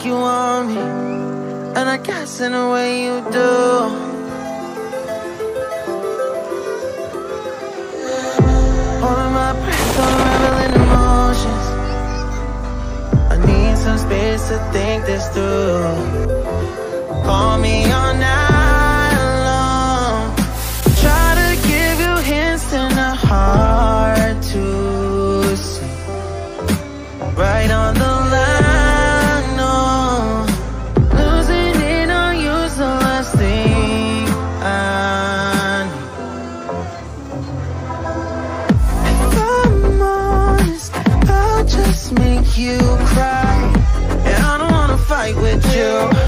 like you want me, and I guess in a way you do. Holding my breath, unraveling emotions. I need some space to think this through. Call me all night long. Try to give you hints and a heart to see. Right on the line, no. Losing it on you's the last thing I need. If I'm honest, I'll just make you cry, and I don't wanna fight with you.